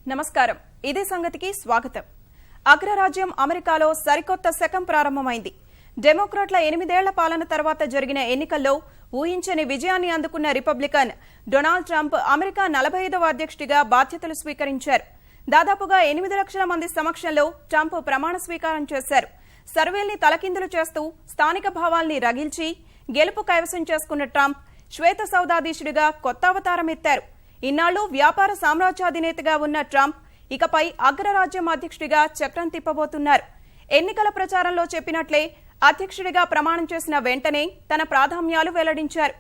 నమస్కారం. ఇదే సంగతికి స్వాగతం. అగ్రరాజ్యం అమెరికాలో సరికొత్త శకం ప్రారంభమైంది. డెమోక్రాట్ల 8 ఏళ్ల పాలన తర్వాత జరిగిన ఎన్నికల్లో ఊహించని విజయాన్ని అందుకున్న రిపబ్లికన్ డొనాల్డ్ ట్రంప్ అమెరికా 45వ అధ్యక్షుడిగా బాధ్యతలు స్వీకరించారు. దాదాపుగా 8 లక్షల మంది సమక్షంలో ట్రంప్ ప్రమాణ స్వీకారం చేశారు. సర్వేల్ని తలకిందులు చేస్తూ స్థానిక భావాల్ని రగిల్చి గెలుపు కైవసం చేసుకున్న ట్రంప్ శ్వేత సౌదాధీశుడిగా కొత్త అవతారం ఎత్తారు. ఇన్నాళ్లు వ్యాపార సామ్రాజ్యాధినేతగా ఉన్న ట్రంప్ ఇకపై అగ్రరాజ్యం అధ్యక్షుడిగా చక్రం తిప్పబోతున్నారు. ఎన్నికల ప్రచారంలో చెప్పినట్లే అధ్యక్షుడిగా ప్రమాణం చేసిన వెంటనే తన ప్రాధాన్యాలు వెల్లడించారు.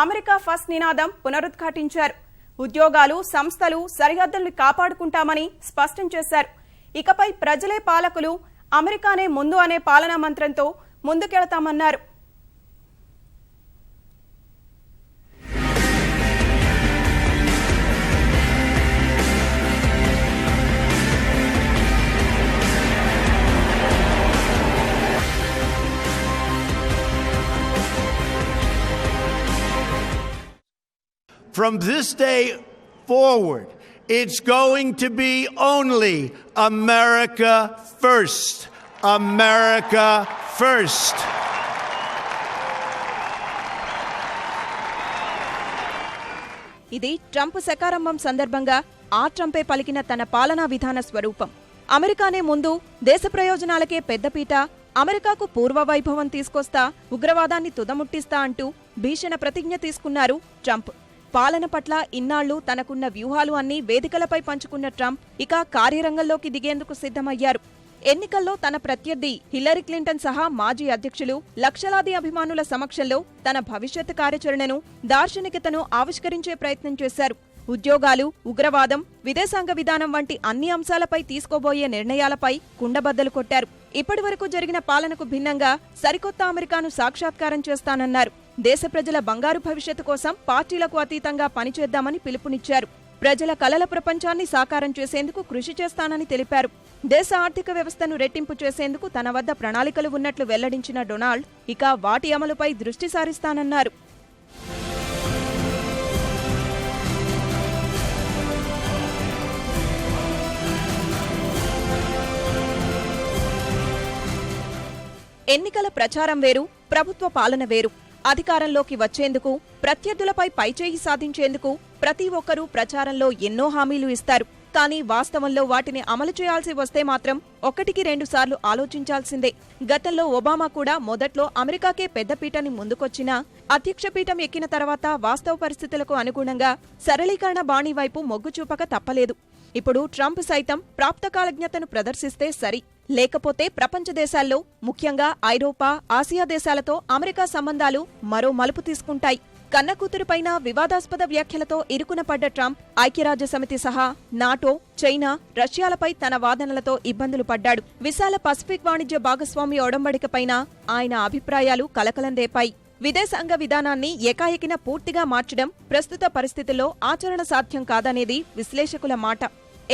అమెరికా ఫస్ట్ నినాదం పునరుద్ఘాటించారు. ఉద్యోగాలు, సంస్థలు, సరిహద్దుల్ని కాపాడుకుంటామని స్పష్టం చేశారు. ఇకపై ప్రజలే పాలకులు, అమెరికానే ముందు అనే పాలనా మంత్రంతో ముందుకెళతామన్నారు. From this day forward, it's going to be only America first. America first. ఇది ట్రంప్ శకారంభం సందర్భంగా ఆ ట్రంపే పలికిన తన పాలనా విధాన స్వరూపం. అమెరికానే ముందు, దేశ ప్రయోజనాలకే పెద్దపీట, అమెరికాకు పూర్వ వైభవం తీసుకొస్తా, ఉగ్రవాదాన్ని తుదముట్టిస్తా అంటూ భీషణ ప్రతిజ్ఞ తీసుకున్నారు ట్రంప్. పాలన పట్ల ఇన్నాళ్లు తనకున్న వ్యూహాలు అన్నీ వేదికలపై పంచుకున్న ట్రంప్ ఇక కార్యరంగంలోకి దిగేందుకు సిద్ధమయ్యారు. ఎన్నికల్లో తన ప్రత్యర్థి హిల్లరీ క్లింటన్ సహా మాజీ అధ్యక్షులు లక్షలాది అభిమానుల సమక్షంలో తన భవిష్యత్ కార్యాచరణను, దార్శనికతను ఆవిష్కరించే ప్రయత్నం చేశారు. ఉద్యోగాలు, ఉగ్రవాదం, విదేశాంగ విధానం వంటి అన్ని అంశాలపై తీసుకోబోయే నిర్ణయాలపై కుండబద్దలు కొట్టారు. ఇప్పటివరకు జరిగిన పాలనకు భిన్నంగా సరికొత్త అమెరికాను సాక్షాత్కారం చేస్తానన్నారు. దేశ ప్రజల బంగారు భవిష్యత్తు కోసం పార్టీలకు అతీతంగా పనిచేద్దామని పిలుపునిచ్చారు. ప్రజల కలల ప్రపంచాన్ని సాకారం చేసేందుకు కృషి చేస్తానని తెలిపారు. దేశ ఆర్థిక వ్యవస్థను రెట్టింపు చేసేందుకు తన వద్ద ప్రణాళికలు ఉన్నట్లు వెల్లడించిన డొనాల్డ్ ఇక వాటి అమలుపై దృష్టి సారిస్తానన్నారు. ఎన్నికల ప్రచారం వేరు, ప్రభుత్వ పాలన వేరు. అధికారంలోకి వచ్చేందుకు, ప్రత్యర్థులపై పైచేయి సాధించేందుకు ప్రతి ఒక్కరూ ప్రచారంలో ఎన్నో హామీలు ఇస్తారు. కానీ వాస్తవంలో వాటిని అమలు చేయాల్సి వస్తే మాత్రం 1-2 సార్లు ఆలోచించాల్సిందే. గతంలో ఒబామా కూడా మొదట్లో అమెరికాకే పెద్దపీటని ముందుకొచ్చినా అధ్యక్ష పీఠం ఎక్కిన తర్వాత వాస్తవ పరిస్థితులకు అనుగుణంగా సరళీకరణ బాణీ వైపు మొగ్గు చూపక తప్పలేదు. ఇప్పుడు ట్రంప్ సైతం ప్రాప్తకాలజ్ఞతను ప్రదర్శిస్తే సరి. లేకపోతే ప్రపంచ దేశాల్లో, ముఖ్యంగా ఐరోపా, ఆసియా దేశాలతో అమెరికా సంబంధాలు మరో మలుపు తీసుకుంటాయి. కన్నకూతురుపైన వివాదాస్పద వ్యాఖ్యలతో ఇరుకున పడ్డ ట్రంప్ ఐక్యరాజ్యసమితి సహా నాటో, చైనా, రష్యాలపై తన వాదనలతో ఇబ్బందులు పడ్డాడు. విశాల పసిఫిక్ వాణిజ్య భాగస్వామ్య ఒడంబడికపైన ఆయన అభిప్రాయాలు కలకలం రేపాయి. విదేశాంగ విధానాన్ని ఏకాఏకిన పూర్తిగా మార్చడం ప్రస్తుత పరిస్థితుల్లో ఆచరణ సాధ్యం కాదనేది విశ్లేషకుల మాట.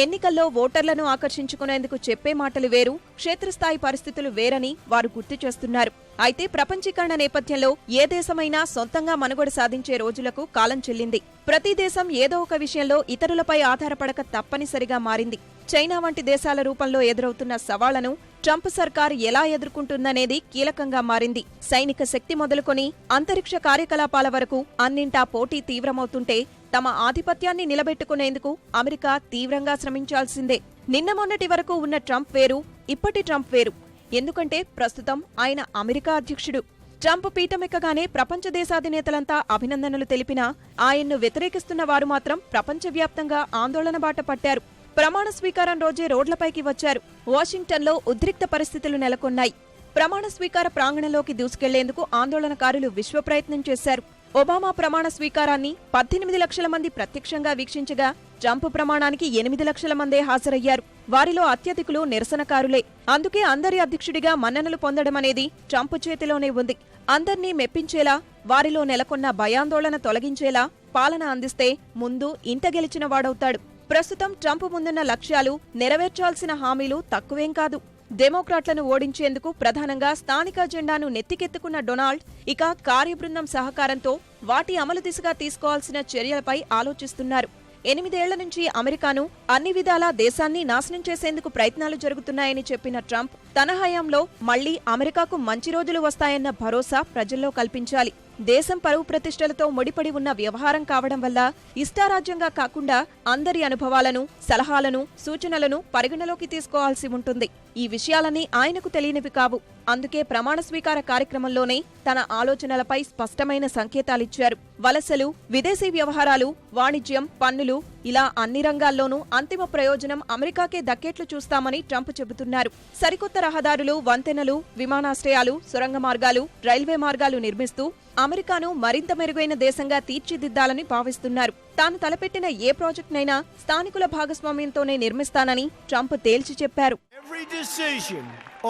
ఎన్నికల్లో ఓటర్లను ఆకర్షించుకునేందుకు చెప్పే మాటలు వేరు, క్షేత్రస్థాయి పరిస్థితులు వేరని వారు గుర్తు చేస్తున్నారు. అయితే ప్రపంచీకరణ నేపథ్యంలో ఏ దేశమైనా సొంతంగా మనుగడ సాధించే రోజులకు కాలం చెల్లింది. ప్రతి దేశం ఏదో ఒక విషయంలో ఇతరులపై ఆధారపడక తప్పనిసరిగా మారింది. చైనా వంటి దేశాల రూపంలో ఎదురవుతున్న సవాళ్లను ట్రంప్ సర్కార్ ఎలా ఎదుర్కొంటుందనేది కీలకంగా మారింది. సైనిక శక్తి మొదలుకొని అంతరిక్ష కార్యకలాపాల వరకు అన్నింటా పోటీ తీవ్రమవుతుంటే తమ ఆధిపత్యాన్ని నిలబెట్టుకునేందుకు అమెరికా తీవ్రంగా శ్రమించాల్సిందే. నిన్న మొన్నటి వరకు ఉన్న ట్రంప్ వేరు, ఇప్పటి ట్రంప్ వేరు. ఎందుకంటే ప్రస్తుతం ఆయన అమెరికా అధ్యక్షుడు. ట్రంప్ పీఠమెక్కగానే ప్రపంచ దేశాధినేతలంతా అభినందనలు తెలిపినా ఆయన్ను వ్యతిరేకిస్తున్న వారు మాత్రం ప్రపంచవ్యాప్తంగా ఆందోళన బాట పట్టారు. ప్రమాణ స్వీకారం రోజే రోడ్లపైకి వచ్చారు. వాషింగ్టన్లో ఉద్రిక్త పరిస్థితులు నెలకొన్నాయి. ప్రమాణ స్వీకార ప్రాంగణంలోకి దూసుకెళ్లేందుకు ఆందోళనకారులు విశ్వ ప్రయత్నం చేశారు. ఒబామా ప్రమాణ స్వీకారాన్ని 18 లక్షల మంది ప్రత్యక్షంగా వీక్షించగా ట్రంప్ ప్రమాణానికి 8 లక్షల మందే హాజరయ్యారు. వారిలో అత్యధికులు నిరసనకారులే. అందుకే అందరి అధ్యక్షుడిగా మన్ననలు పొందడమనేది ట్రంప్ చేతిలోనే ఉంది. అందర్నీ మెప్పించేలా, వారిలో నెలకొన్న భయాందోళన తొలగించేలా పాలన అందిస్తే ముందు ఇంట గెలిచిన వాడవుతాడు. ప్రస్తుతం ట్రంప్ ముందున్న లక్ష్యాలు, నెరవేర్చాల్సిన హామీలు తక్కువేం కాదు. డెమోక్రాట్లను ఓడించేందుకు ప్రధానంగా స్థానిక జెండాను నెత్తికెత్తుకున్న డొనాల్డ్ ఇక కార్యబృందం సహకారంతో వాటి అమలు దిశగా తీసుకోవాల్సిన చర్యలపై ఆలోచిస్తున్నారు. 8 ఏళ్ల నుంచి అమెరికాను అన్ని విధాలా దేశాన్ని నాశనం చేసేందుకు ప్రయత్నాలు జరుగుతున్నాయని చెప్పిన ట్రంప్ తన హయాంలో మళ్లీ అమెరికాకు మంచి రోజులు వస్తాయన్న భరోసా ప్రజల్లో కల్పించాలి. దేశం పరువు ప్రతిష్టలతో ముడిపడి ఉన్న వ్యవహారం కావడం వల్ల ఇష్టారాజ్యంగా కాకుండా అందరి అనుభవాలను, సలహాలను, సూచనలను పరిగణలోకి తీసుకోవాల్సి ఉంటుంది. ఈ విషయాలన్నీ ఆయనకు తెలియనివి కావు. అందుకే ప్రమాణ స్వీకార కార్యక్రమంలోనే తన ఆలోచనలపై స్పష్టమైన సంకేతాలిచ్చారు. వలసలు, విదేశీ వ్యవహారాలు, వాణిజ్యం, పన్నులు ఇలా అన్ని రంగాల్లోనూ అంతిమ ప్రయోజనం అమెరికాకే దక్కేట్లు చూస్తామని ట్రంప్ చెబుతున్నారు. సరికొత్త రహదారులు, వంతెనలు, విమానాశ్రయాలు, సొరంగ మార్గాలు, రైల్వే మార్గాలు నిర్మిస్తూ అమెరికాను మరింత మెరుగైన దేశంగా తీర్చిదిద్దాలని భావిస్తున్నారు. తాను తలపెట్టిన ఏ ప్రాజెక్టునైనా స్థానికుల భాగస్వామ్యంతోనే నిర్మిస్తానని ట్రంప్ తేల్చి చెప్పారు. Every decision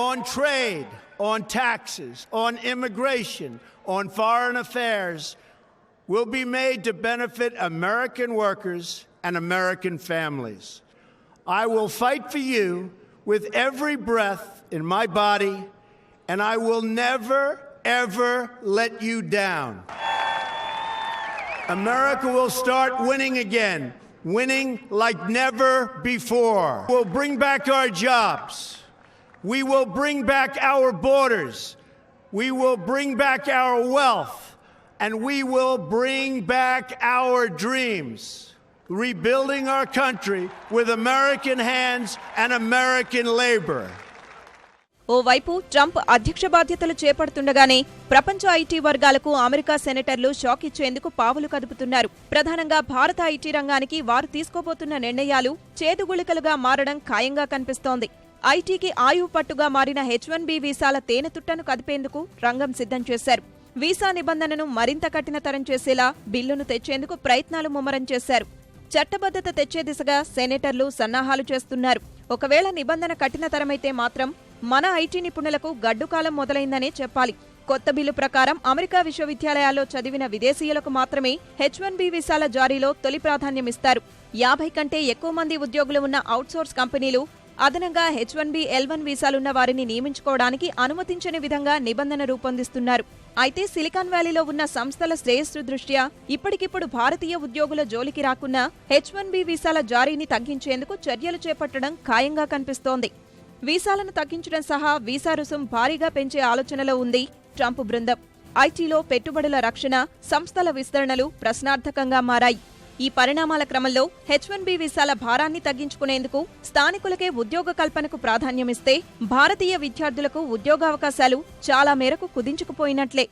on trade, on taxes, on immigration, on foreign affairs will be made to benefit American workers and American families. I will fight for you with every breath in my body, and I will never, ever let you down. America will start winning again, winning like never before. We'll bring back our jobs. We will bring back our borders. We will bring back our wealth. And we will bring back our dreams. Rebuilding our country with American hands and American labor. ఓవైపు Trump అధ్యక్ష బాధ్యతలు చేపడుతుండగానే ప్రపంచ IT వర్గాలకు America సెనేటర్లు shock ఇచ్చేందుకు పావులు కదుపుతున్నారు. ప్రధానంగా భారత IT రంగానికి వారు తీసుకోబోతున్న నిర్ణయాలు చేదుగుళికలుగా మారడం ఖాయంగా కనిపిస్తోంది. ఐటీకి ఆయువు పట్టుగా మారిన H-1B వీసాల తేనెతుట్టను కదిపేందుకు రంగం సిద్ధం చేశారు. వీసా నిబంధనను మరింత కఠినతరం చేసేలా బిల్లును తెచ్చేందుకు ప్రయత్నాలు ముమ్మరం చేశారు. చట్టబద్ధత తెచ్చే దిశగా సెనేటర్లు సన్నాహాలు చేస్తున్నారు. ఒకవేళ నిబంధన కఠినతరమైతే మాత్రం మన ఐటీ నిపుణులకు గడ్డుకాలం మొదలైందనే చెప్పాలి. కొత్త బిల్లు ప్రకారం అమెరికా విశ్వవిద్యాలయాల్లో చదివిన విదేశీయులకు మాత్రమే H-1B వీసాల జారీలో తొలి ప్రాధాన్యమిస్తారు. 50 కంటే ఎక్కువ మంది ఉద్యోగులు ఉన్న అవుట్సోర్స్ కంపెనీలు అదనంగా H-1B L-1 వీసాలున్న వారిని నియమించుకోవడానికి అనుమతించని విధంగా నిబంధన రూపొందిస్తున్నారు. అయితే సిలికాన్ వ్యాలీలో ఉన్న సంస్థల శ్రేయస్సు దృష్ట్యా ఇప్పటికిప్పుడు భారతీయ ఉద్యోగుల జోలికి రాకున్నా H-1B వీసాల జారీని తగ్గించేందుకు చర్యలు చేపట్టడం ఖాయంగా కనిపిస్తోంది. వీసాలను తగ్గించడం సహా వీసా రుసుం భారీగా పెంచే ఆలోచనలో ఉంది ట్రంప్ బృందం. ఐటీలో పెట్టుబడుల రక్షణ, సంస్థల విస్తరణలు ప్రశ్నార్థకంగా మారాయి. ఈ పరిణామాల క్రమంలో H-1B వీసాల భారాన్ని తగ్గించుకునేందుకు స్థానికులకే ఉద్యోగ కల్పనకు ప్రాధాన్యమిస్తే భారతీయ విద్యార్థులకు ఉద్యోగావకాశాలు చాలా మేరకు కుదించుకుపోయినట్లే.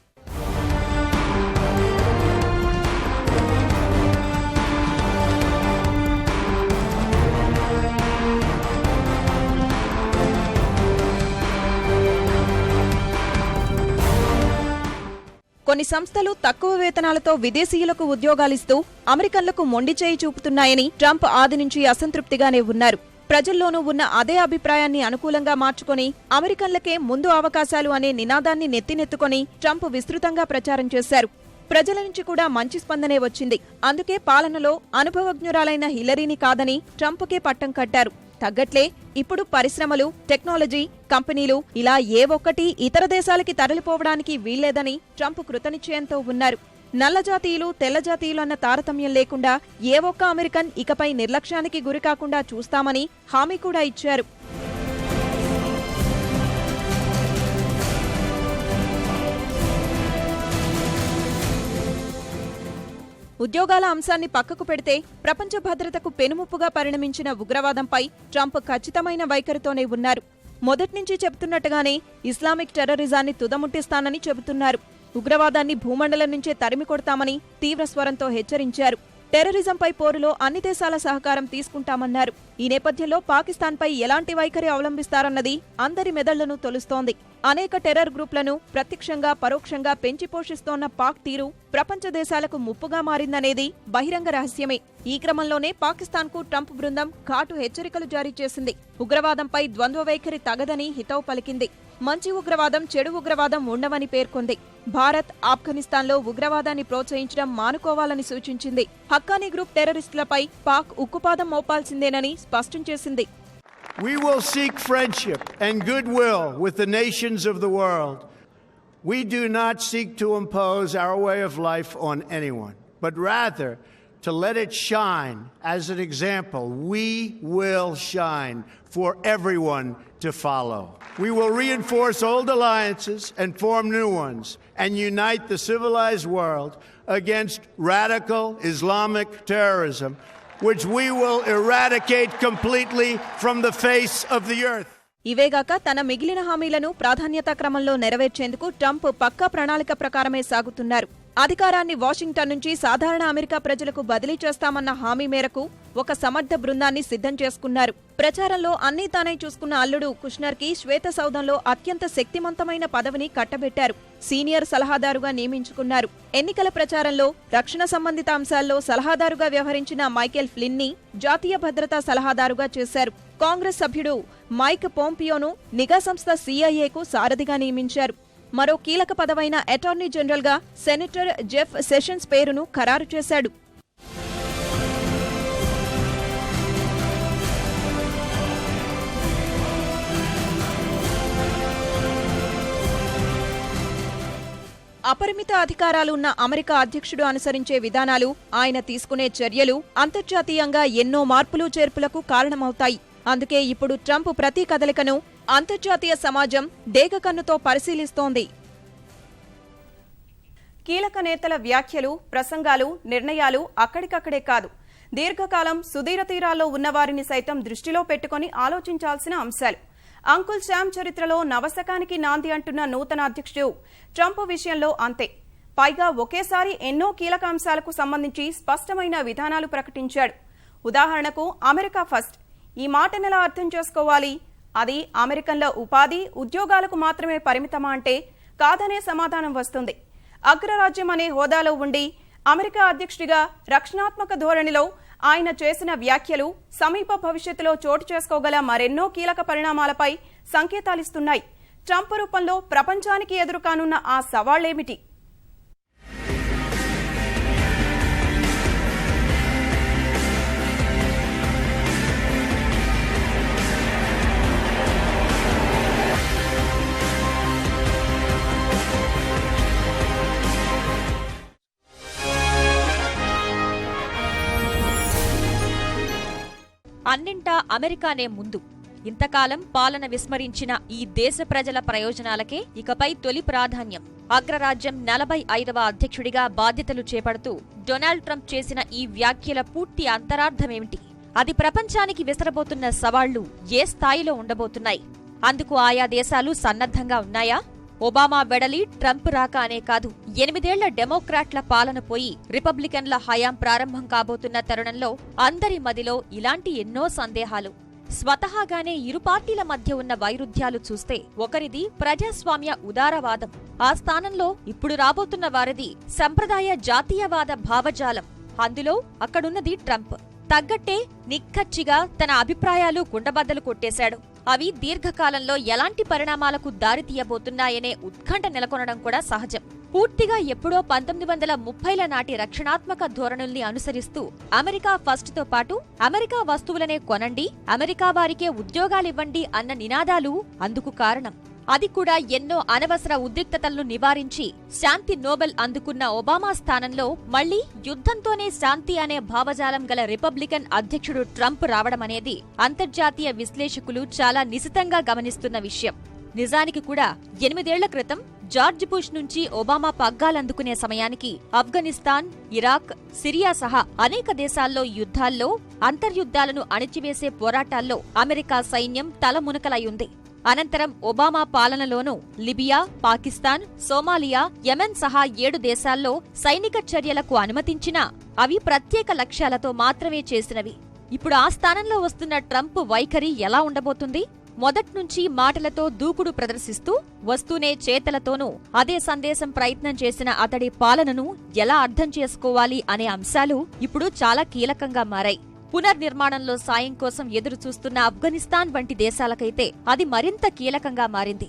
కొన్ని సంస్థలు తక్కువ వేతనాలతో విదేశీయులకు ఉద్యోగాలిస్తూ అమెరికన్లకు మొండిచేయి చూపుతున్నాయని ట్రంప్ ఆది నుంచి అసంతృప్తిగానే ఉన్నారు. ప్రజల్లోనూ ఉన్న అదే అభిప్రాయాన్ని అనుకూలంగా మార్చుకొని అమెరికన్లకే ముందు అవకాశాలు అనే నినాదాన్ని నెత్తినెత్తుకొని ట్రంప్ విస్తృతంగా ప్రచారం చేశారు. ప్రజల నుంచి కూడా మంచి స్పందనే వచ్చింది. అందుకే పాలనలో అనుభవజ్ఞురాలైన హిల్లరీని కాదని ట్రంప్కే పట్టం కట్టారు. తగ్గట్లే ఇప్పుడు పరిశ్రమలు, టెక్నాలజీ కంపెనీలు ఇలా ఏ ఒక్కటి ఇతర దేశాలకి తరలిపోవడానికి వీల్లేదని ట్రంప్ కృతనిశ్చయంతో ఉన్నారు. నల్లజాతీయులు, తెల్లజాతీయులు అన్న తారతమ్యం లేకుండా ఏ ఒక్క అమెరికన్ ఇకపై నిర్లక్ష్యానికి గురికాకుండా చూస్తామని హామీ కూడా ఇచ్చారు. ఉద్యోగాల అంశాన్ని పక్కకు పెడితే ప్రపంచ భద్రతకు పెనుముప్పుగా పరిణమించిన ఉగ్రవాదంపై ట్రంప్ ఖచ్చితమైన వైఖరితోనే ఉన్నారు. మొదట్నుంచి చెబుతున్నట్టుగానే ఇస్లామిక్ టెర్రరిజాన్ని తుదముట్టిస్తానని చెబుతున్నారు. ఉగ్రవాదాన్ని భూమండలం నుంచే తరిమి కొడతామని తీవ్ర స్వరంతో హెచ్చరించారు. టెర్రరిజంపై పోరులో అన్ని దేశాల సహకారం తీసుకుంటామన్నారు. ఈ నేపథ్యంలో పాకిస్తాన్పై ఎలాంటి వైఖరి అవలంబిస్తారన్నది అందరి మెదళ్లను తొలుస్తోంది. అనేక టెర్రర్ గ్రూప్లను ప్రత్యక్షంగా, పరోక్షంగా పెంచి పోషిస్తోన్న పాక్ తీరు ప్రపంచ దేశాలకు ముప్పుగా మారిందనేది బహిరంగ రహస్యమే. ఈ క్రమంలోనే పాకిస్తాన్కు ట్రంప్ బృందం ఘాటు హెచ్చరికలు జారీ చేసింది. ఉగ్రవాదంపై ద్వంద్వ వైఖరి తగదని హితవు పలికింది. మంచి ఉగ్రవాదం, చెడు ఉగ్రవాదం ఉండవని పేర్కొంది. భారత్, ఆఫ్ఘనిస్తాన్లో ఉగ్రవాదాన్ని ప్రోత్సహించడం మానుకోవాలని సూచించింది. హక్కానీ గ్రూప్ టెర్రరిస్టులపై పాక్ ఉక్కుపాదం మోపాల్సిందేనని స్పష్టం చేసింది. We will seek friendship and goodwill with the nations of the world. We do not seek to impose our way of life on anyone, but rather to let it shine as an example. We will shine for everyone to follow. We will reinforce old alliances and form new ones and unite the civilized world against radical Islamic terrorism, which we will eradicate completely from the face of the earth. ఇవేగాక తన మిగిలిన హామీలను ప్రాధాన్యతా క్రమంలో నెరవేర్చేందుకు Trump పక్కా ప్రణాళిక ప్రకారమే సాగుతున్నారు. అధికారాన్ని Washington నుంచి సాధారణ అమెరికా ప్రజలకు బదిలీ చేస్తామన్న హామీ మేరకు ఒక సమర్థ బృందాన్ని సిద్ధం చేసుకున్నారు. ప్రచారంలో అన్నీ తానే చూసుకున్న అల్లుడు కుష్నర్కి శ్వేత సౌధంలో అత్యంత శక్తిమంతమైన పదవిని కట్టబెట్టారు. సీనియర్ సలహాదారుగా నియమించుకున్నారు. ఎన్నికల ప్రచారంలో రక్షణ సంబంధిత అంశాల్లో సలహాదారుగా వ్యవహరించిన మైకేల్ ఫ్లిన్ని జాతీయ భద్రతా సలహాదారుగా చేశారు. కాంగ్రెస్ సభ్యుడు మైక్ పోంపియోను నిఘా సంస్థ సిఐఏకు సారథిగా నియమించారు. మరో కీలక పదవైన అటార్నీ జనరల్గా సెనేటర్ జెఫ్ సెషన్స్ పేరును ఖరారు చేశాడు. అపరిమిత అధికారాలు ఉన్న అమెరికా అధ్యక్షుడు అనుసరించే విధానాలు, ఆయన తీసుకునే చర్యలు అంతర్జాతీయంగా ఎన్నో మార్పులు చేర్పులకు కారణమవుతాయి. అందుకే ఇప్పుడు ట్రంప్ ప్రతి కదలికను అంతర్జాతీయ సమాజం డేగకన్నుతో పరిశీలిస్తోంది. కీలక నేతల వ్యాఖ్యలు, ప్రసంగాలు, నిర్ణయాలు అక్కడికక్కడే కాదు, దీర్ఘకాలం సుదీర తీరాల్లో ఉన్నవారిని సైతం దృష్టిలో పెట్టుకుని ఆలోచించాల్సిన అంశాలు. అంకుల్ శామ్ చరిత్రలో నవశకానికి నాంది అంటున్న నూతన అధ్యక్షుడు ట్రంప్ విషయంలో అంతే. పైగా ఒకేసారి ఎన్నో కీలక అంశాలకు సంబంధించి స్పష్టమైన విధానాలు ప్రకటించాడు. ఉదాహరణకు అమెరికా ఫస్ట్. ఈ మాటనెలా అర్థం చేసుకోవాలి? అది అమెరికన్ల ఉపాధి, ఉద్యోగాలకు మాత్రమే పరిమితమా అంటే కాదనే సమాధానం వస్తుంది. అగ్రరాజ్యం అనే హోదాలో ఉండి అమెరికా అధ్యక్షుడిగా రక్షణాత్మక ధోరణిలో ఆయన చేసిన వ్యాఖ్యలు సమీప భవిష్యత్తులో చోటు చేసుకోగల మరెన్నో కీలక పరిణామాలపై సంకేతాలిస్తున్నాయి. ట్రంప్ రూపంలో ప్రపంచానికి ఎదురుకానున్న ఆ సవాళ్లేమిటి? అన్నింటా అమెరికానే ముందు. ఇంతకాలం పాలన విస్మరించిన ఈ దేశ ప్రజల ప్రయోజనాలకే ఇకపై తొలి ప్రాధాన్యం. అగ్రరాజ్యం 45వ అధ్యక్షుడిగా బాధ్యతలు చేపడుతూ డొనాల్డ్ ట్రంప్ చేసిన ఈ వ్యాఖ్యల పూర్తి అంతరార్థమేమిటి? అది ప్రపంచానికి విసరబోతున్న సవాళ్లు ఏ స్థాయిలో ఉండబోతున్నాయి? అందుకు ఆయా దేశాలు సన్నద్ధంగా ఉన్నాయా? ఒబామా వెడలి ట్రంప్ రాక అనే కాదు, 8 ఏళ్ల డెమోక్రాట్ల పాలన పోయి రిపబ్లికన్ల హయాం ప్రారంభం కాబోతున్న తరుణంలో అందరి మదిలో ఇలాంటి ఎన్నో సందేహాలు. స్వతహాగానే ఇరు పార్టీల మధ్య ఉన్న వైరుధ్యాలు చూస్తే ఒకరిది ప్రజాస్వామ్య ఉదారవాదం, ఆ స్థానంలో ఇప్పుడు రాబోతున్న వారిది సంప్రదాయ జాతీయవాద భావజాలం. అందులో అక్కడున్నది ట్రంప్. తగ్గట్టే నిక్కచ్చిగా తన అభిప్రాయాలు కుండబద్దలు కొట్టేశాడు. అవి దీర్ఘకాలంలో ఎలాంటి పరిణామాలకు దారితీయబోతున్నాయనే ఉత్కంఠ నెలకొనడం కూడా సహజం. పూర్తిగా ఎప్పుడో 1930ల నాటి రక్షణాత్మక ధోరణుల్ని అనుసరిస్తూ అమెరికా ఫస్ట్ తో పాటు అమెరికా వస్తువులనే కొనండి, అమెరికా వారికే ఉద్యోగాలివ్వండి అన్న నినాదాలు అందుకు కారణం. అది కూడా ఎన్నో అనవసర ఉద్రిక్తతలను నివారించి శాంతి నోబెల్ అందుకున్న ఒబామా స్థానంలో మళ్లీ యుద్ధంతోనే శాంతి అనే భావజాలం గల రిపబ్లికన్ అధ్యక్షుడు ట్రంప్ రావడమనేది అంతర్జాతీయ విశ్లేషకులు చాలా నిశితంగా గమనిస్తున్న విషయం. నిజానికి కూడా 8 ఏళ్ల క్రితం జార్జ్ బుష్ నుంచి ఒబామా పగ్గాలందుకునే సమయానికి ఆఫ్ఘనిస్తాన్, ఇరాక్, సిరియా సహా అనేక దేశాల్లో యుద్ధాల్లో, అంతర్యుద్ధాలను అణిచివేసే పోరాటాల్లో అమెరికా సైన్యం తలమునకలయ్యుంది. అనంతరం ఒబామా పాలనలోనూ లిబియా, పాకిస్తాన్, సోమాలియా, యెమెన్ సహా 7 దేశాల్లో సైనిక చర్యలకు అనుమతించినా అవి ప్రత్యేక లక్ష్యాలతో మాత్రమే చేసినవి. ఇప్పుడు ఆ స్థానంలో వస్తున్న ట్రంప్ వైఖరి ఎలా ఉండబోతుంది? మొదట్నుంచి మాటలతో దూకుడు ప్రదర్శిస్తూ వస్తూనే చేతలతోనూ అదే సందేశం ప్రయత్నం చేసిన అతడి పాలనను ఎలా అర్థం చేసుకోవాలి అనే అంశాలు ఇప్పుడు చాలా కీలకంగా మారాయి. పునర్నిర్మాణంలో సాయం కోసం ఎదురు చూస్తున్న ఆఫ్ఘనిస్తాన్ వంటి దేశాలకైతే అది మరింత కీలకంగా మారింది.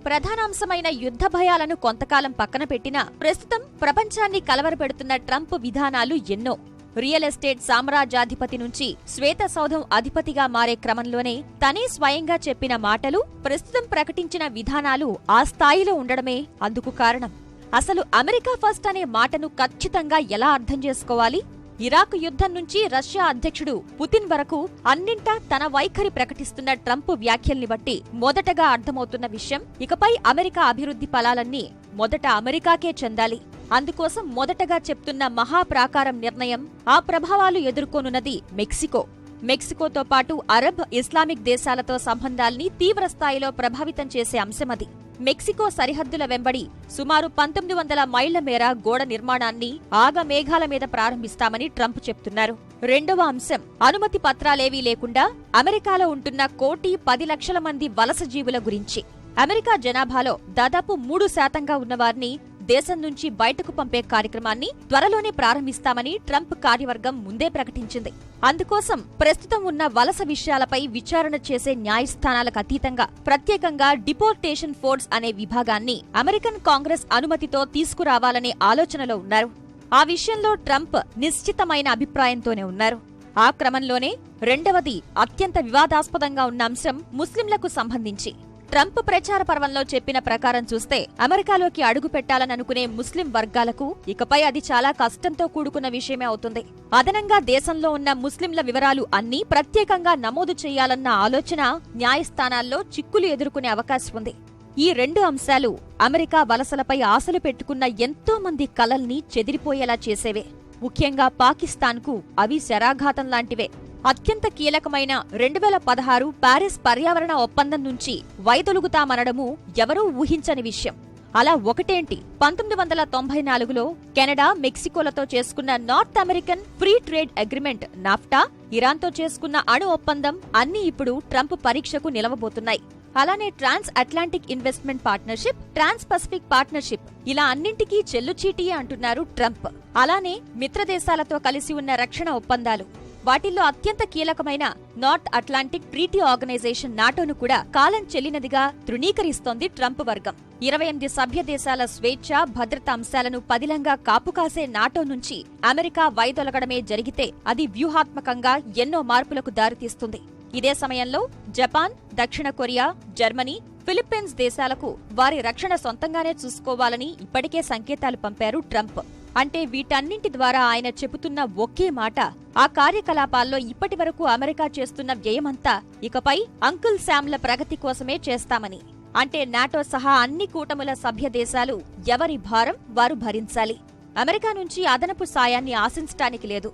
ప్రధానాంశమైన యుద్ధ భయాలను కొంతకాలం పక్కన పెట్టినా ప్రస్తుతం ప్రపంచాన్ని కలవరపెడుతున్న ట్రంప్ విధానాలు ఎన్నో. రియల్ ఎస్టేట్ సామ్రాజ్యాధిపతి నుంచి శ్వేత సౌధం అధిపతిగా మారే క్రమంలోనే తనే స్వయంగా చెప్పిన మాటలు, ప్రస్తుతం ప్రకటించిన విధానాలు ఆ స్థాయిలో ఉండడమే అందుకు కారణం. అసలు అమెరికా ఫస్ట్ అనే మాటను ఖచ్చితంగా ఎలా అర్థం చేసుకోవాలి? ఇరాక్ యుద్ధం నుంచి రష్యా అధ్యక్షుడు పుతిన్ వరకు అన్నింటా తన వైఖరి ప్రకటిస్తున్న ట్రంప్ వ్యాఖ్యల్ని బట్టి మొదటగా అర్థమవుతున్న విషయం, ఇకపై అమెరికా అభివృద్ధి ఫలాలన్నీ మొదట అమెరికాకే చెందాలి. అందుకోసం మొదటగా చెప్తున్న మహాప్రాకారం నిర్ణయం, ఆ ప్రభావాలు ఎదుర్కొనున్నది మెక్సికో. మెక్సికోతో పాటు అరబ్, ఇస్లామిక్ దేశాలతో సంబంధాల్ని తీవ్రస్థాయిలో ప్రభావితం చేసే అంశమది. మెక్సికో సరిహద్దుల వెంబడి సుమారు 1900 మైళ్ల మేర గోడ నిర్మాణాన్ని ఆగమేఘాల మీద ప్రారంభిస్తామని ట్రంప్ చెప్తున్నారు. రెండవ అంశం, అనుమతి పత్రాలేవీ లేకుండా అమెరికాలో ఉంటున్న 1,10,00,000 మంది వలస జీవుల గురించి. అమెరికా జనాభాలో దాదాపు 3% ఉన్నవారిని దేశం నుంచి బయటకు పంపే కార్యక్రమాన్ని త్వరలోనే ప్రారంభిస్తామని ట్రంప్ కార్యవర్గం ముందే ప్రకటించింది. అందుకోసం ప్రస్తుతం ఉన్న వలస విషయాలపై విచారణ చేసే న్యాయస్థానాలకు అతీతంగా ప్రత్యేకంగా డిపోర్టేషన్ ఫోర్స్ అనే విభాగాన్ని అమెరికన్ కాంగ్రెస్ అనుమతితో తీసుకురావాలనే ఆలోచనలో ఉన్నారు. ఆ విషయంలో ట్రంప్ నిశ్చితమైన అభిప్రాయంతోనే ఉన్నారు. ఆ క్రమంలోనే రెండవది, అత్యంత వివాదాస్పదంగా ఉన్న అంశం ముస్లింలకు సంబంధించి. ట్రంప్ ప్రచార పర్వంలో చెప్పిన ప్రకారం చూస్తే అమెరికాలోకి అడుగు పెట్టాలననుకునే ముస్లిం వర్గాలకు ఇకపై అది చాలా కష్టంతో కూడుకున్న విషయమే అవుతుంది. అదనంగా దేశంలో ఉన్న ముస్లింల వివరాలు అన్నీ ప్రత్యేకంగా నమోదు చేయాలన్న ఆలోచన న్యాయస్థానాల్లో చిక్కులు ఎదుర్కొనే అవకాశం ఉంది. ఈ రెండు అంశాలు అమెరికా వలసలపై ఆశలు పెట్టుకున్న ఎంతో మంది కలల్ని చెదిరిపోయేలా చేసేవే. ముఖ్యంగా పాకిస్తాన్కు అవి శరాఘాతం లాంటివే. అత్యంత కీలకమైన 2016 ప్యారిస్ పర్యావరణ ఒప్పందం నుంచి వైదొలుగుతామనడము ఎవరూ ఊహించని విషయం. అలా ఒకటేంటి, 1994లో కెనడా, మెక్సికోలతో చేసుకున్న north American free trade agreement NAFTA, ఇరాన్తో చేసుకున్న అణు ఒప్పందం అన్నీ ఇప్పుడు ట్రంప్ పరీక్షకు నిలవబోతున్నాయి. అలానే trans Atlantic investment partnership, trans Pacific partnership, ఇలా అన్నింటికీ చెల్లుచీటీయే అంటున్నారు ట్రంప్. అలానే మిత్రదేశాలతో కలిసి ఉన్న రక్షణ ఒప్పందాలు, వాటిల్లో అత్యంత కీలకమైన నార్త్ అట్లాంటిక్ ట్రీటీ ఆర్గనైజేషన్ నాటోను కూడా కాలం చెల్లినదిగా తృణీకరిస్తోంది ట్రంప్ వర్గం. 28 సభ్య దేశాల స్వేచ్ఛ, భద్రతా అంశాలను పదిలంగా కాపుకాసే నాటో నుంచి అమెరికా వైదొలగడమే జరిగితే అది వ్యూహాత్మకంగా ఎన్నో మార్పులకు దారితీస్తుంది. ఇదే సమయంలో జపాన్, దక్షిణ కొరియా, జర్మనీ, ఫిలిప్పీన్స్ దేశాలకు వారి రక్షణ సొంతంగానే చూసుకోవాలని ఇప్పటికే సంకేతాలు పంపారు ట్రంప్. అంటే వీటన్నింటి ద్వారా ఆయన చెబుతున్న ఒకే మాట, ఆ కార్యకలాపాల్లో ఇప్పటివరకు అమెరికా చేస్తున్న వ్యయమంతా ఇకపై అంకుల్ శామ్ల ప్రగతి కోసమే చేస్తామని. అంటే నాటో సహా అన్ని కూటముల సభ్య దేశాలు ఎవరి భారం వారు భరించాలి. అమెరికా నుంచి అదనపు సాయాన్ని ఆశించటానికి లేదు.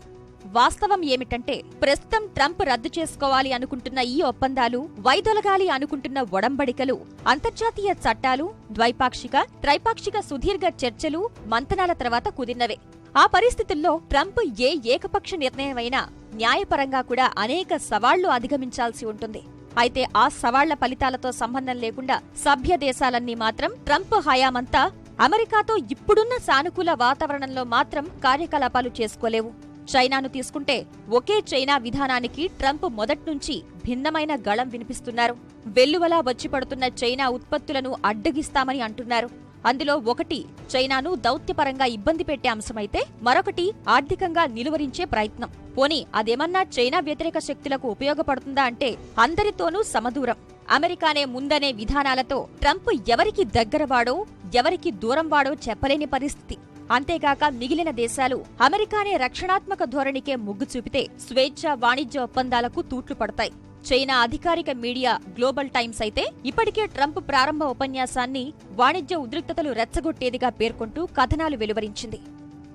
వాస్తవం ఏమిటంటే, ప్రస్తుతం ట్రంప్ రద్దు చేసుకోవాలి అనుకుంటున్న ఈ ఒప్పందాలు, వైదొలగాలి అనుకుంటున్న ఒడంబడికలు, అంతర్జాతీయ చట్టాలు, ద్వైపాక్షిక, త్రైపాక్షిక సుదీర్ఘ చర్చలు, మంతనాల తర్వాత కుదిరినవే. ఆ పరిస్థితుల్లో ట్రంప్ ఏ ఏకపక్ష నిర్ణయమైనా న్యాయపరంగా కూడా అనేక సవాళ్లు అధిగమించాల్సి ఉంటుంది. అయితే ఆ సవాళ్ల ఫలితాలతో సంబంధం లేకుండా సభ్య దేశాలన్నీ మాత్రం ట్రంప్ హయామంతా అమెరికాతో ఇప్పుడున్న సానుకూల వాతావరణంలో మాత్రం కార్యకలాపాలు చేసుకోలేవు. చైనాను తీసుకుంటే ఒకే చైనా విధానానికి ట్రంప్ మొదట్నుంచి భిన్నమైన గళం వినిపిస్తున్నారు. వెల్లువలా వచ్చి పడుతున్న చైనా ఉత్పత్తులను అడ్డగిస్తామని అంటున్నారు. అందులో ఒకటి చైనాను దౌత్యపరంగా ఇబ్బంది పెట్టే అంశమైతే, మరొకటి ఆర్థికంగా నిలువరించే ప్రయత్నం. పోనీ అదేమన్నా చైనా వ్యతిరేక శక్తులకు ఉపయోగపడుతుందా అంటే అందరితోనూ సమదూరం. అమెరికానే ముందనే విధానాలతో ట్రంప్ ఎవరికి దగ్గరవాడో, ఎవరికి దూరంవాడో చెప్పలేని పరిస్థితి. అంతేగాక మిగిలిన దేశాలు అమెరికానే రక్షణాత్మక ధోరణికే మొగ్గు చూపితే స్వేచ్ఛ, వాణిజ్య ఒప్పందాలకు తూట్లు పడతాయి. చైనా అధికారిక మీడియా గ్లోబల్ టైమ్స్ అయితే ఇప్పటికే ట్రంప్ ప్రారంభ ఉపన్యాసాన్ని వాణిజ్య ఉద్రిక్తతలు రెచ్చగొట్టేదిగా పేర్కొంటూ కథనాలు వెలువరించింది.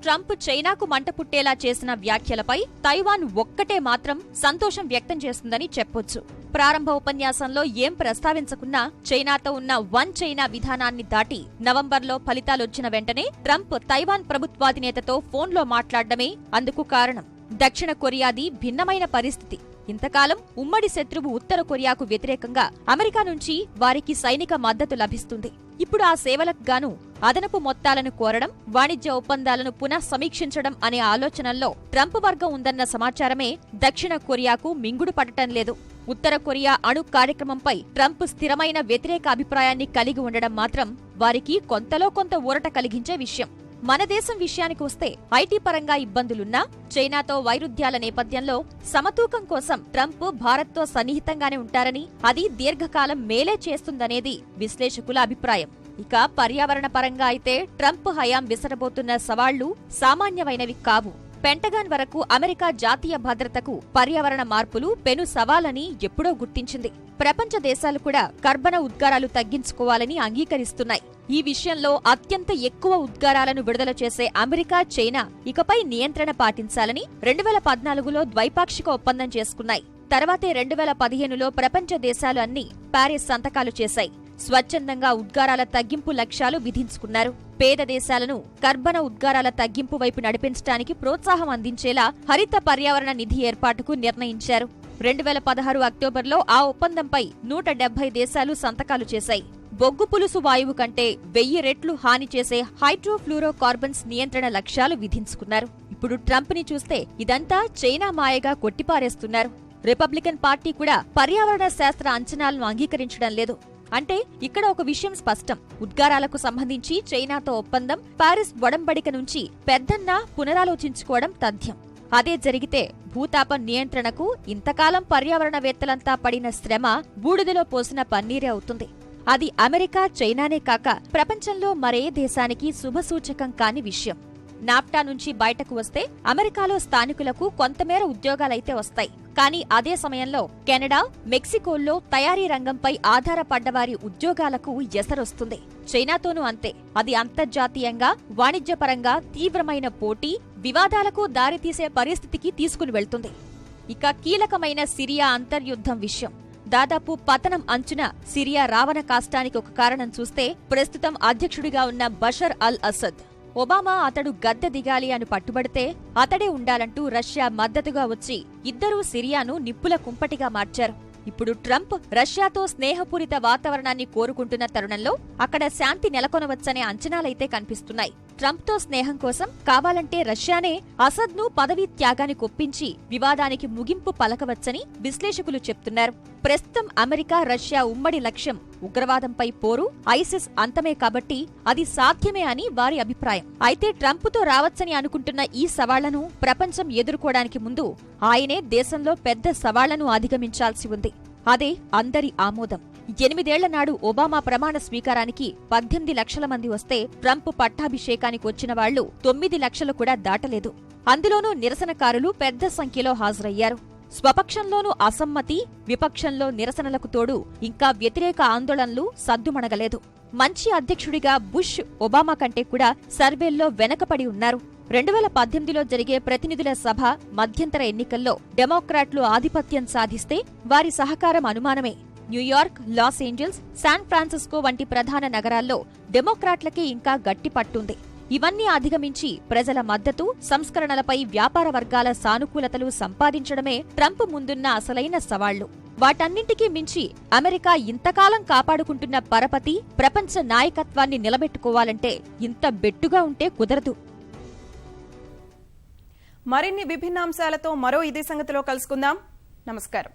ట్రంప్ చైనాకు మంట పుట్టేలా చేసిన వ్యాఖ్యలపై తైవాన్ ఒక్కటే మాత్రం సంతోషం వ్యక్తం చేస్తుందని చెప్పొచ్చు. ప్రారంభ ఉపన్యాసంలో ఏం ప్రస్తావించకున్నా చైనాతో ఉన్న వన్ చైనా విధానాన్ని దాటి నవంబర్లో ఫలితాలొచ్చిన వెంటనే ట్రంప్ తైవాన్ ప్రభుత్వాధినేతతో ఫోన్లో మాట్లాడడమే అందుకు కారణం. దక్షిణ కొరియాది భిన్నమైన పరిస్థితి. ఇంతకాలం ఉమ్మడి శత్రువు ఉత్తర కొరియాకు వ్యతిరేకంగా అమెరికా నుంచి వారికి సైనిక మద్దతు లభిస్తుంది. ఇప్పుడు ఆ సేవలకు గాను అదనపు మొత్తాలను కోరడం, వాణిజ్య ఒప్పందాలను పునః సమీక్షించడం అనే ఆలోచనల్లో ట్రంప్ వర్గం ఉందన్న సమాచారమే దక్షిణ కొరియాకు మింగుడు పడటం లేదు. ఉత్తర కొరియా అణు కార్యక్రమంపై ట్రంప్ స్థిరమైన వ్యతిరేక అభిప్రాయాన్ని కలిగి ఉండడం మాత్రం వారికి కొంతలో కొంత ఊరట కలిగించే విషయం. మన దేశం విషయానికి వస్తే ఐటీ పరంగా ఇబ్బందులున్నా చైనాతో వైరుధ్యాల నేపథ్యంలో సమతూకం కోసం ట్రంప్ భారత్తో సన్నిహితంగానే ఉంటారని, అది దీర్ఘకాలం మేలే చేస్తుందనేది విశ్లేషకుల అభిప్రాయం. ఇక పర్యావరణ పరంగా అయితే ట్రంప్ హయాం విసరబోతున్న సవాళ్లు సామాన్యమైనవి కావు. పెంటగాన్ వరకు అమెరికా జాతీయ భద్రతకు పర్యావరణ మార్పులు పెను సవాలని ఎప్పుడో గుర్తించింది. ప్రపంచ దేశాలు కూడా కర్బన ఉద్గారాలు తగ్గించుకోవాలని అంగీకరిస్తున్నాయి. ఈ విషయంలో అత్యంత ఎక్కువ ఉద్గారాలను విడుదల చేసే అమెరికా, చైనా ఇకపై నియంత్రణ పాటించాలని 2014లో ద్వైపాక్షిక ఒప్పందం చేసుకున్నాయి. తర్వాతే 2015లో ప్రపంచ దేశాలు అన్నీ ప్యారిస్ సంతకాలు చేశాయి. స్వచ్ఛందంగా ఉద్గారాల తగ్గింపు లక్ష్యాలు విధించుకున్నారు. పేద దేశాలను కర్బన ఉద్గారాల తగ్గింపు వైపు నడిపించడానికి ప్రోత్సాహం అందించేలా హరిత పర్యావరణ నిధి ఏర్పాటుకు నిర్ణయించారు. 2016 అక్టోబర్లో ఆ ఒప్పందంపై 170 దేశాలు సంతకాలు చేశాయి. బొగ్గు పులుసు వాయువు కంటే 1000 రెట్లు హాని చేసే హైడ్రోఫ్లూరోకార్బన్స్ నియంత్రణ లక్ష్యాలు విధించుకున్నారు. ఇప్పుడు ట్రంప్ ని చూస్తే ఇదంతా చైనా మాయగా కొట్టిపారేస్తున్నారు. రిపబ్లికన్ పార్టీ కూడా పర్యావరణ శాస్త్ర అంచనాలను అంగీకరించడం లేదు. అంటే ఇక్కడ ఒక విషయం స్పష్టం. ఉద్గారాలకు సంబంధించి చైనాతో ఒప్పందం, పారిస్ ఒడంబడిక నుంచి పెద్దన్నా పునరాలోచించుకోవడం తథ్యం. అదే జరిగితే భూతాప నియంత్రణకు ఇంతకాలం పర్యావరణవేత్తలంతా పడిన శ్రమ బూడిదలో పోసిన పన్నీరే అవుతుంది. అది అమెరికా, చైనానే కాక ప్రపంచంలో మరే దేశానికి శుభసూచకం కాని విషయం. నాఫ్టా నుంచి బయటకు వస్తే అమెరికాలో స్థానికులకు కొంతమేర ఉద్యోగాలైతే వస్తాయి. కానీ అదే సమయంలో కెనడా, మెక్సికోల్లో తయారీ రంగంపై ఆధారపడ్డవారి ఉద్యోగాలకు ఎసరొస్తుంది. చైనాతోనూ అంతే. అది అంతర్జాతీయంగా, వాణిజ్యపరంగా తీవ్రమైన పోటీ, వివాదాలకు దారితీసే పరిస్థితికి తీసుకుని వెళ్తుంది. ఇక కీలకమైన సిరియా అంతర్యుద్ధం విషయం. దాదాపు పతనం అంచున సిరియా రావణ కాష్టానికి ఒక కారణం చూస్తే ప్రస్తుతం అధ్యక్షుడిగా ఉన్న బషర్ అల్ అసద్. ఒబామా అతడు గద్దె దిగాలి అని పట్టుబడితే అతడే ఉండాలంటూ రష్యా మద్దతుగా వచ్చి ఇద్దరూ సిరియాను నిప్పుల కుంపటిగా మార్చారు. ఇప్పుడు ట్రంప్ రష్యాతో స్నేహపూరిత వాతావరణాన్ని కోరుకుంటున్న తరుణంలో అక్కడ శాంతి నెలకొనవచ్చనే అంచనాలైతే కనిపిస్తున్నాయి. ట్రంప్తో స్నేహం కోసం కావాలంటే రష్యానే అసద్ను పదవీ త్యాగానికి ఒప్పించి వివాదానికి ముగింపు పలకవచ్చని విశ్లేషకులు చెప్తున్నారు. ప్రస్తుతం అమెరికా, రష్యా ఉమ్మడి లక్ష్యం ఉగ్రవాదంపై పోరు, ఐసిస్ అంతమే కాబట్టి అది సాధ్యమే అని వారి అభిప్రాయం. అయితే ట్రంప్తో రావచ్చని అనుకుంటున్న ఈ సవాళ్లను ప్రపంచం ఎదుర్కోవడానికి ముందు ఆయనే దేశంలో పెద్ద సవాళ్లను అధిగమించాల్సి ఉంది. అదే అందరి ఆమోదం. 8 ఏళ్ల నాడు ఒబామా ప్రమాణ స్వీకారానికి 18 లక్షల మంది వస్తే ట్రంప్ పట్టాభిషేకానికి వచ్చిన వాళ్లు 9 లక్షలు కూడా దాటలేదు. అందులోనూ నిరసనకారులు పెద్ద సంఖ్యలో హాజరయ్యారు. స్వపక్షంలోనూ అసమ్మతి, విపక్షంలో నిరసనలకు తోడు ఇంకా వ్యతిరేక ఆందోళనలు సద్దుమణగలేదు. మంచి అధ్యక్షుడిగా బుష్ ఒబామా కంటే కూడా సర్వేల్లో వెనకపడి ఉన్నారు. 2018లో జరిగే ప్రతినిధుల సభ మధ్యంతర ఎన్నికల్లో డెమోక్రాట్లు ఆధిపత్యం సాధిస్తే వారి సహకారం అనుమానమే. New York, Los Angeles, San Francisco వంటి ప్రధాన నగరాల్లో డెమోక్రాట్లకే ఇంకా గట్టి పట్టుంది. ఇవన్నీ అధిగమించి ప్రజల మద్దతు, సంస్కరణలపై వ్యాపార వర్గాల సానుకూలతలు సంపాదించడమే ట్రంప్ ముందున్న అసలైన సవాళ్లు. వాటన్నింటికీ మించి అమెరికా ఇంతకాలం కాపాడుకుంటున్న పరపతి, ప్రపంచ నాయకత్వాన్ని నిలబెట్టుకోవాలంటే ఇంత బెట్టుగా ఉంటే కుదరదు. మరిన్ని విభిన్న అంశాలతో మరో ఇదే సంగతిలో కలుసుకుందాం. నమస్కారం.